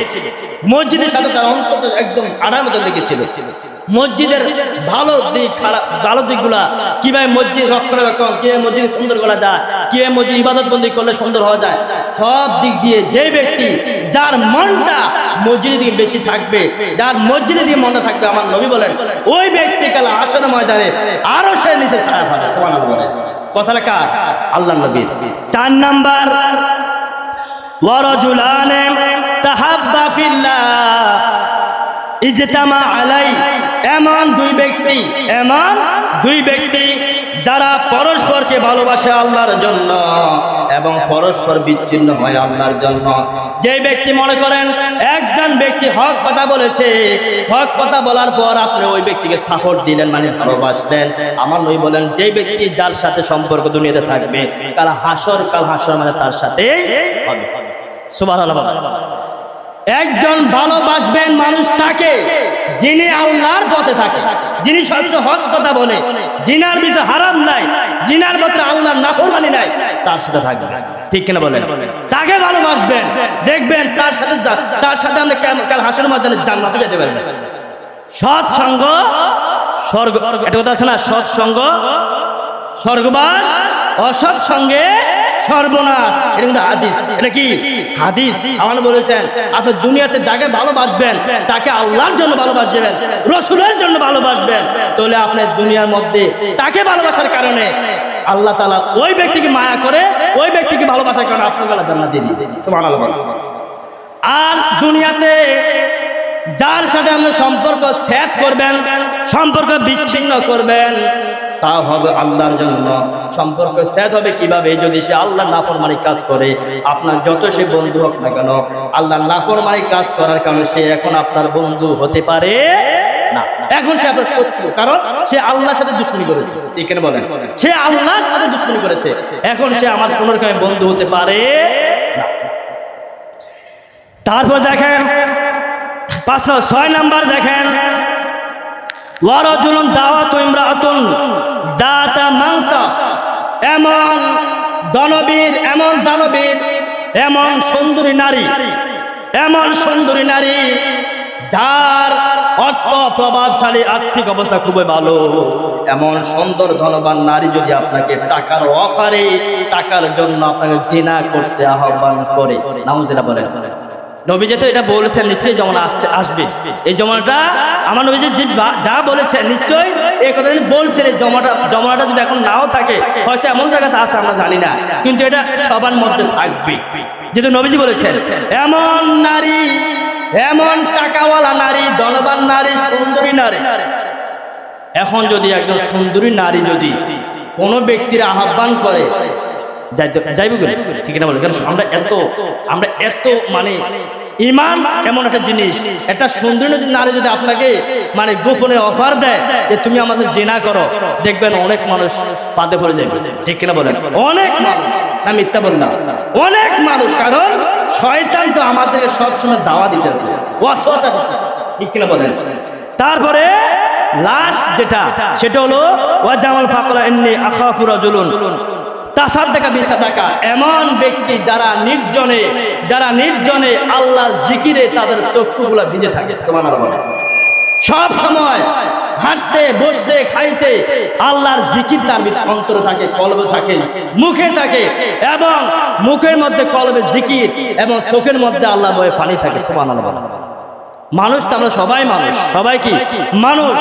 মসজিদের সাথে তার অন্তরটা একদম আড়ার মতন লেগেছিল। মসজিদের ভালো দিক খারাপ, ভালো দিকগুলা কিভাবে মসজিদ রক্ষণাবেক্ষণ, কিভাবে মসজিদ সুন্দর করা যায়, কিভাবে মসজিদ ইবাদত বন্দি করলে সুন্দর হওয়া যায়, সব দিক দিয়ে যে ব্যক্তি যার মনটা মসজিদের দিকে বেশি থাকবে, যার মসজিদের দিকে মনটা থাকবে, আমার নবী বলেন ওই ব্যক্তি কাল আসর ময়দানে আরো সে নিচে ছায়া পাবে। সুবহানাল্লাহ বলেন। কথা লেখা আল্লাহ নবীর। 4 নাম্বার, ওয়ারাজুলানে তাহাব্বা ফিল্লাহ ইজতামা আলাই, এমন দুই ব্যক্তি যারা পরস্পরকে ভালোবাসে আল্লাহর জন্য এবং পরস্পর বিচ্ছিন্ন হয় আল্লাহর জন্য। যে ব্যক্তি মনে করেন একজন ব্যক্তি হক কথা বলেছে, হক কথা বলার পর আপনি ওই ব্যক্তিকে সাপোর্ট দিলেন, মানে ভালোবাসলেন, আমার নবী বলেন যে ব্যক্তি যার সাথে সম্পর্ক দুনিয়াতে থাকবে কাল হাসর মানে তার সাথে হবে। সুবহানাল্লাহ। একজন ভালোবাসবেন মানুষ তাকে যিনি আল্লাহর পথে থাকে, যিনি সত্য হক কথা বলে, জিনার ভিতরে হারাম নাই, জিনার ভিতরে আল্লাহর নাফরমানি নাই, তার সাথে থাকবে। ঠিক কিনা বলেন? তাকে ভালোবাসবেন, দেখবেন তার সাথে আমরা কাল হাসরের ময়দানে জান্নাতে যেতে পারবেন। সৎসঙ্গ স্বর্গ, এটা কথা আছে না? সৎসঙ্গ স্বর্গবাস, অসৎ সঙ্গে সর্বনাশ। এটা কিন্তু হাদিস। এটা কি হাদিস? আমার বলেছেন আপনি দুনিয়াতে যাকে ভালোবাসবেন তাকে আল্লাহর জন্য ভালোবাসবেন, রাসূলের জন্য ভালোবাসবেন, তাহলে আপনি দুনিয়ার মধ্যে তাকে ভালোবাসার কারণে আল্লাহ তাআলা ওই ব্যক্তিকে মায়া করে, ওই ব্যক্তিকে ভালোবাসার কারণে আপনাকে জান্নাত দিয়ে দিবেন। সুবহানাল্লাহ। আর দুনিয়াতে যার সাথে আপনি সম্পর্ক ছেদ করবেন, সম্পর্ক বিচ্ছিন্ন করবেন, তা হবে আল্লাহর জন্য। সম্পর্ক ছেদ হবে কিভাবে? যদি সে আল্লাহর নাফরমানি কাজ করে, আপনার যত সে বন্ধু হোক না কেন, আল্লাহর নাফরমানি কাজ করার কারণে সে এখন আপনার বন্ধু হতে পারে না, এখন সে আপনার শত্রু, কারণ সে আল্লাহর সাথে দুশমনি করেছে। ঠিক কিনা বলেন? সে আল্লাহর সাথে দুশমনি করেছে, এখন সে আমার কোনো রকমের বন্ধু হতে পারে না। তারপর দেখেন 6 নাম্বার দেখেন, ওয়ারাজুলুন দাওয়াতু ইমরাআতুন যাতা মানসা, এমন দানবীর, এমন সুন্দরী নারী যার অর্থ প্রভাবশালী, আর্থিক অবস্থা খুবই ভালো, এমন সুন্দর ধনবান নারী যদি আপনাকে টাকার অফারে, টাকার জন্য আপনাকে জিনা করতে আহ্বান করে, নাউজুবিল্লাহ বলেন। নবীজি তো এটা বলেছেন, নিশ্চয়ই জমানা আসবে। এই জমানাটা আমার নবীজি যা বলেছেন নিশ্চয়ই এই কথা বলছেন। এই জমানাটা যদি এখন নাও থাকে, হয়তো এমন জায়গাতে আছে আমরা জানি না, কিন্তু এটা সবার মধ্যে থাকবে। যেহেতু নবীজি বলেছেন এমন নারী, এমন টাকাওয়ালা নারী, ধনবান নারী, সুন্দরী নারী। এখন যদি একজন সুন্দরী নারী যদি কোনো ব্যক্তির আহ্বান করে, যাইব ঠিক না বলে? কারণ আমরা এত মানে ইমান এমন একটা জিনিস, একটা সুন্দরী নারী যদি আপনাকে মানে গোপনে অফার দেয় যে তুমি আমাদের জিনা করো, দেখবেন অনেক মানুষ পাতে পড়ে যাবে। ঠিক কিনা বলেন? অনেক মানুষ, না মিথ্যা বললাম, অনেক মানুষ। কারণ শয়তান তো আমাদের সবসময় দাওয়া দিতেছে, ওয়াসওয়াসা দিতেছে। ঠিক কিনা বলেন? তারপরে লাস্ট যেটা সেটা হলো ওয়াজামাল ফাকরা ইন্নী আখাফু রাজুলুন তাসাদ্দাকা বিসাদাকা, এমন ব্যক্তি যারা নির্জনে আল্লাহর জিকিরে তাদের চক্ষুগুলা ভিজে থাকে। সুবহানাল্লাহ। সব সময় হাঁটতে বসতে খাইতে আল্লাহর জিকির তার অন্তরে থাকে, কলবে থাকে, মুখে থাকে, এবং মুখের মধ্যে কলবে জিকির এবং চোখের মধ্যে আল্লাহ বয়ে পানি থাকে। সুবহানাল্লাহ। মানুষ তো আমরা সবাই মানুষ, সবাই কি মানুষ।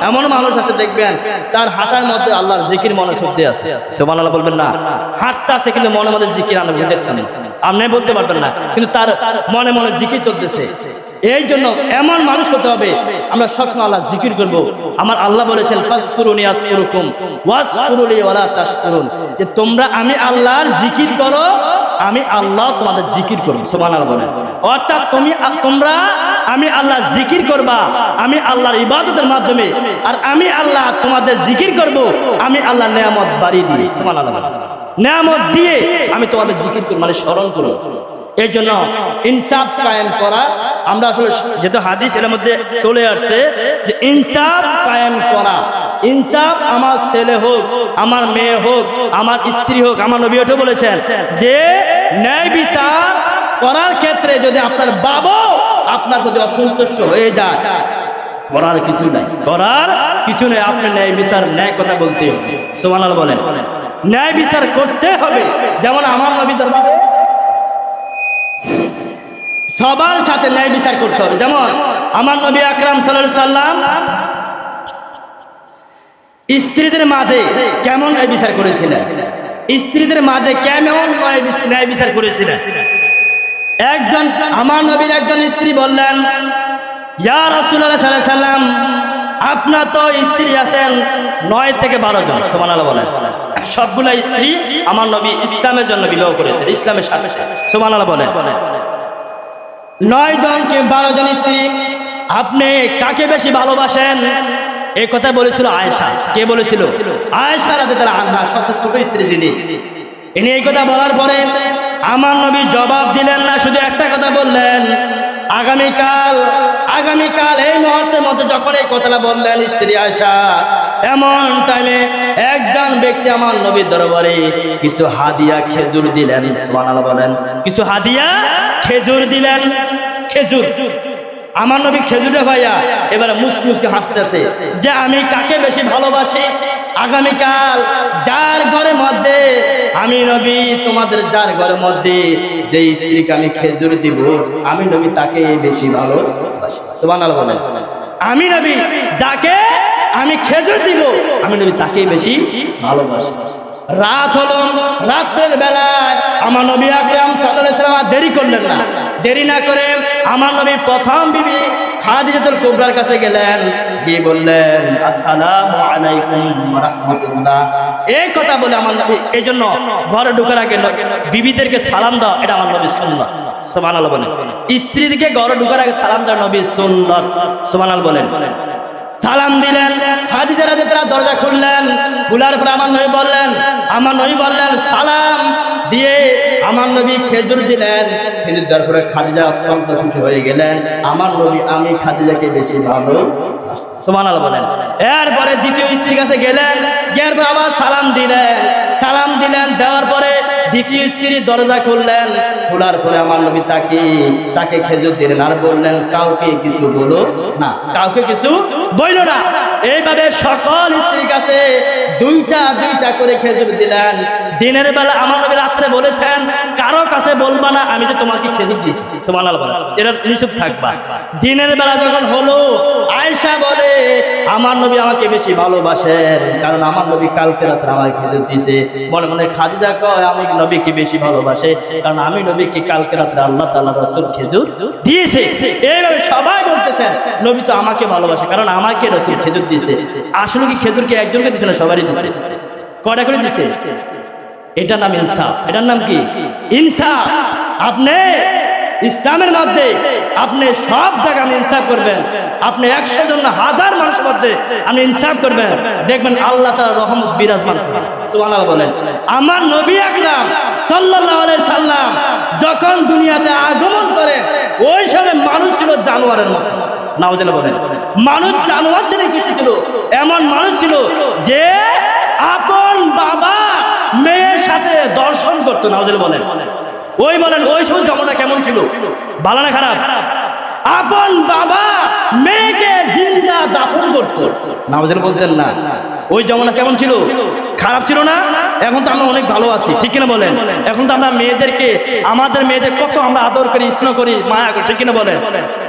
এমন মানুষ আছে দেখবেন তার হাঁটার মধ্যে আল্লাহর জিকির মনে সত্যি আছে। সুবহানাল্লাহ বলবেন না? হাঁটতে আছে কিন্তু মনে মনে জিকির আনা বুঝতে আপনি বলতে পারবেন না, কিন্তু তার মনে মনে জিকির চলতেছে। এই জন্য এমন মানুষ হতে হবে আমরা সবসময় আল্লাহ জিকির করব। আমার আল্লাহ বলেছেন ফাজকুরুনি আযকুরুকুম ওয়াজকুরুনি ওয়ালা তাশকুরুন, যে তোমরা আমি আল্লাহর জিকির করো, আমি আল্লাহ তোমাদের জিকির করব। সুবহানাল্লাহ বলেন। অর্থাৎ তোমরা আমি আল্লাহ জিকির করবা, আমি আল্লাহর ইবাদতের মাধ্যমে, আর আমি আল্লাহ তোমাদের জিকির করব, আমি আল্লাহ নেয়ামত বাড়িয়ে দিই। সুবহানাল্লাহ। নেয়ামত দিয়ে আমি তোমাদের জিকির করব, মানে স্মরণ করব। এই জন্য ইনসাফ কায়েম করা, আমরা আসলে যেহেতু হাদিস এর মধ্যে চলে আসছে যে ইনসাফ কায়েম করা, ইনসাফ আমার ছেলে হোক, আমার মেয়ে হোক, আমার স্ত্রী হোক, আমার নবী ওটা বলেছেন যে ন্যায় বিচার করার ক্ষেত্রে যদি আপনার বাবা আপনার প্রতি অসন্তুষ্ট হয়ে যায়, করার কিছু নাই, করার কিছু নেই। আপনি ন্যায় বিচার, ন্যায় কথা বলতে হবে। সুবহানাল্লাহ বলেন। ন্যায় বিচার করতে হবে। যেমন আমার নবী দরবারে সবার সাথে ন্যায় বিচার করতে হবে। যেমন আমার নবী আকরাম সাল্লাল্লাহু আলাইহি সাল্লাম স্ত্রীদের মাঝে কেমন ন্যায় বিচার করেছিলেন, স্ত্রীদের মাঝে কেমন ন্যায় বিচার করেছিলেন। একজন আমার নবীর একজন স্ত্রী বললেন, ইয়া রাসূলুল্লাহ সাল্লাল্লাহু আলাইহি সাল্লাম, আপনার তো স্ত্রী আছেন 9 থেকে 12 জন। সুবহানাল্লাহ বলেন। সবগুলা স্ত্রী আমার নবী ইসলামের জন্য বিবাহ করেছেন, ইসলামের সাথে। সুবহানাল্লাহ বলেন। 9 জন কি 12 জন স্ত্রী, আপনি কাকে বেশি ভালোবাসেন? এই কথা বলেছিল আয়েশা। কে বলেছিল? আয়েশা রাদিয়াল্লাহু আনহা, সবচেয়ে ছোট স্ত্রী যিনি। ইনি এই কথা বলার পরে আমার নবী জবাব দিলেন না, শুধু একটা কথা বললেন, আগামীকাল এই মুহূর্তের মধ্যে যখন এই কথাটা বললেন স্ত্রী আয়েশা, এমন টাইমে একজন ব্যক্তি আমার নবীর দরবারে কিছু হাদিয়া খেজুর দিলেন। সুবহানাল্লাহ বলেন। কিছু হাদিয়া খেজুর দিলেন। খেজুর আমার নবী খেজুরে ভাইয়া এবারে মুস্কি মুস্কি হাসতেছে যে আমি কাকে বেশি ভালোবাসি। আগামীকাল যার ঘরের মধ্যে আমি নবী, তোমাদের যার ঘরের মধ্যে যে স্ত্রীকে আমি খেজুর দিব, আমি নবী তাকে বেশি ভালোবাসি। সুবহানাল্লাহ বলেন। আমি নবী যাকে আমি খেজুর দিব, আমি নবী তাকেই বেশি ভালোবাসি। রাত হলো, রাতের বেলায় আমার নবী আকরাম সাল্লাল্লাহু আলাইহি ওয়াসাল্লাম দেরি করলেন না। দেরি না করে আমার নবী প্রথম বিবি খাদিজাতুল কুবরার কাছে গেলেন, গিয়ে বললেন আসসালামু আলাইকুম ওয়া রাহমাতুল্লাহ। এই কথা বলে আমার নবী, এই জন্য ঘরে ঢোকার আগে বিবিদেরকে সালাম দাও, এটা আমার নবীর সুন্নাত। সুবহানাল্লাহ বলেন। স্ত্রীদেরকে ঘরে ঢোকার আগে সালাম দেওয়া নবীর সুন্নাত। সুবহানাল্লাহ বলেন। সালাম দিলেন, খাদিজা রাদিয়াল্লাহু দরজা খুললেন, খোলার পর আমার নবী বললেন সালাম দিয়ে আমার নবী খেজুর দিলেন। খেজুর দেওয়ার পরে খাদিজা অত্যন্ত খুশি হয়ে গেলেন, আমার নবী আমি খাদিজাকে বেশি ভালো। সুবহানাল্লাহ বলেন। এরপরে দ্বিতীয় স্ত্রীর কাছে গেলেন, গিয়ে আবার সালাম দিলেন, দেওয়ার পরে দ্বিতীয় স্ত্রী দরজা খুললেন, খোলার পরে আমার নবী তাকে খেজুর দিলেন, আর বললেন কাউকে কিছু বলো না, কাউকে কিছু বইল না। এইভাবে সকল স্ত্রীর কাছে দুইটা করে খেজুর দিলেন। দিনের বেলা আমার নবী রাত্রে বলেছেন কারো কাছে বলবা না আমি যে তোমাকে খেজুর দিয়েছি। সুবহানাল্লাহ বলেন। যেটা নিচুপ থাকবা। দিনের বেলা যখন হলো, আয়েশা বলে আমার নবী আমাকে বেশি ভালোবাসেন, কারণ আমার নবী কালকে রাত্রে আমাকে খেজুর দিয়েছে। মনে মনে খাদিজা কয় আমি নবীকে বেশি ভালোবাসে, কারণ আমি নবীকে কালকে রাত্রে আল্লাহ তাআলা রাসূল খেজুর দিয়েছে। এইভাবে সবাই বলতেছেন নবী তো আমাকে ভালোবাসে, কারণ আমাকে রাসূল খেজুর দিয়েছে। আসলে কি খেজুর কি একজনকে দিয়েছে না সবারই দিয়েছে? কয়টা করে দিয়েছে? এটার নাম ইনসাফ। এটার নাম কি? ইনসাফ। আপনি ইসলামের মধ্যে আপনি সব জায়গায় ইনসাফ করবেন। আপনি 100 জন না 1000 মানুষের মধ্যে আপনি ইনসাফ করবেন, দেখবেন আল্লাহ তাআলার রহমত বিরাজমান করবে। সুবহানাল্লাহ বলেন। আমার নবী আকরাম সাল্লাল্লাহু আলাইহি সাল্লাম যখন দুনিয়াতে আগমন করেন, ওই সময় মানুষ ছিল জানোয়ারের মতো। নাউজুবিল্লাহ বলেন। মানুষ জানোয়ার থেকে বেশি ছিল, এমন মানুষ ছিল যে আপন বাবা মেয়ের সাথে দর্শন করতো, নাউজুবিল্লাহ বলেন। ওই বলেন ওই সময় জমানা কেমন ছিল, ভালো না খারাপ? আপন বাবা মেয়েকে জিন্দা দাফন করতো, নাউজুবিল্লাহ বলতেন না। ওই জমানা কেমন ছিল, খারাপ ছিল না? এখন তো আমরা অনেক ভালো আছি, ঠিক কিনা বলেন? এখন তো আমরা মেয়েদেরকে, আমাদের মেয়েদের কত আমরা আদর করি, স্নেহ করি, মায়া করি, ঠিক কিনা বলেন?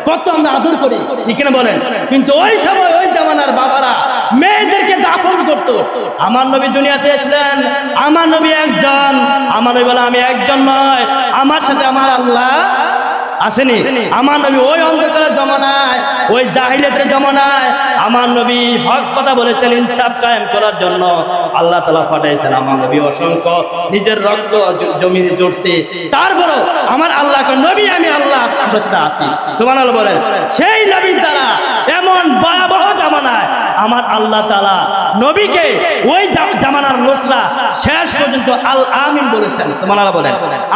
কত আমরা আদর করি, ঠিক কিনা বলেন? কিন্তু ওই সময় ওই জামানার বাবারা মেয়েদেরকে দাফন করতো। আমার নবী দুনিয়াতে এসলেন, আমার নবী একজন, আমার নবী বলে আমি একজন নয়, আমার সাথে আমার আল্লাহ আসেনি। আমার নবী ওই অন্ধকারের জমানায়, ওই জাহিলিয়াতের জমানায় আমার নবী হক কথা বলেছেন, ইনসাফ কায়েম করার জন্য আল্লাহ তাআলা পাঠাইছেন। আমার নবী অসংখ্য নিজের রক্ত জমিনে জড়ছে, তারপরও আমার আল্লাহ নবী আমি আল্লাহ আপনার সাথে আছি, সুবহানাল্লাহ বলেন। সেই নবীর দ্বারা এমন ভয়াবহ জামানায় আমার আল্লাহ তাআলা নবীকে ওই জামানার লোকরা শেষ পর্যন্ত আল আমিন বলেছেন, সুবহানাল্লাহ বলেন।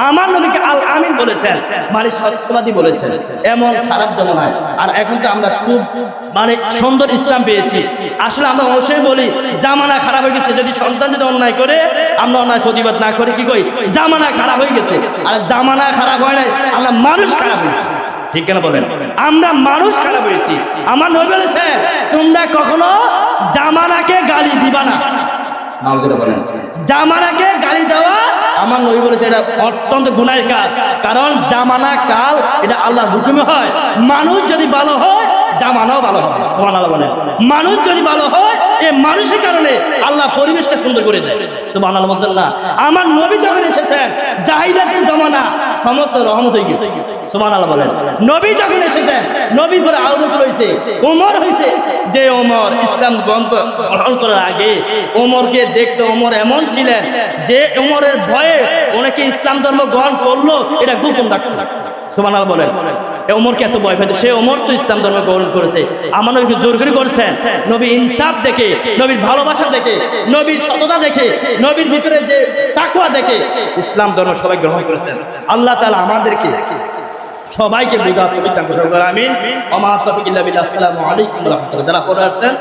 আমার নবীকে আল আমিন বলেছেন, মানে সত্যবাদী বলেছেন, এমন খারাপ জামানায়। আর এখন তো আমরা খুব মানে সুন্দর ইসলাম পেয়েছি। আসলে আমরা অবশ্যই বলি জামানা খারাপ হয়ে গেছে, যদি সন্তান যদি অন্যায় করে আমরা অন্যায় প্রতিবাদ না করি, কি কই জামানা খারাপ হয়ে গেছে। আর জামানা খারাপ হয় নাই, আমরা মানুষ খারাপ হয়েছি, ঠিক কেন বলেন? আমরা মানুষ খারাপ হয়েছি। আমার নবী বলেছে তোমরা কখনো জামানাকে গালি দিবা না, নাউজুবিল্লাহ বলেন। জামানাকে গালি দেওয়া আমার নবী বলেছে এটা অত্যন্ত গুনাহের কাজ, কারণ জামানা কাল এটা আল্লাহর হুকুমে হয়। মানুষ যদি ভালো হয় জামানাও ভালো হবে, সুবহানাল্লাহ বলেন। মানুষ যদি ভালো হয় এই মানুষের কারণে আল্লাহ পরিবেশটা সুন্দর করে দেয়, সুবহানাল্লাহ বলতেন না? আমার নবী যখন এসেছেন জাহিলিয়াতের জমানা সমস্ত রহমত হয়ে গেছে, সুবহানাল্লাহ বলেন। নবী যখন এসেছেন নবীর পরে আবু বকর হয়েছে, ওমর হয়েছে। যে ওমর ইসলাম গ্রহণ করার আগে ওমরকে দেখতে, ওমর এমন ছিলেন যে ওমরের ভয়ে অনেকে ইসলাম ধর্ম গ্রহণ করলো এটা গোপন রাখতো, সুবহানাল্লাহ বলেন। ওমরকে এত ভয় পেত, সে ওমর তো ইসলাম ধর্ম গ্রহণ করেছে। আমার নবীকে জোর করে করেছেন, নবী ইনসাফ দেখে, নবীর ভালোবাসা দেখে, নবীর সততা দেখে, নবীর ভিতরে যে তাকওয়া দেখে ইসলাম ধর্ম সবাই গ্রহণ করেছেন। আল্লাহ তাআলা আমাদেরকে সবাইকে বুঝা তৌফিক দান করুন, আমিন। ওয়া মা তাওফীক ইল্লা বিল্লাহ। আসসালামু আলাইকুম ওয়া রাহমাতুল্লাহ। যারা পড়ে আসছেন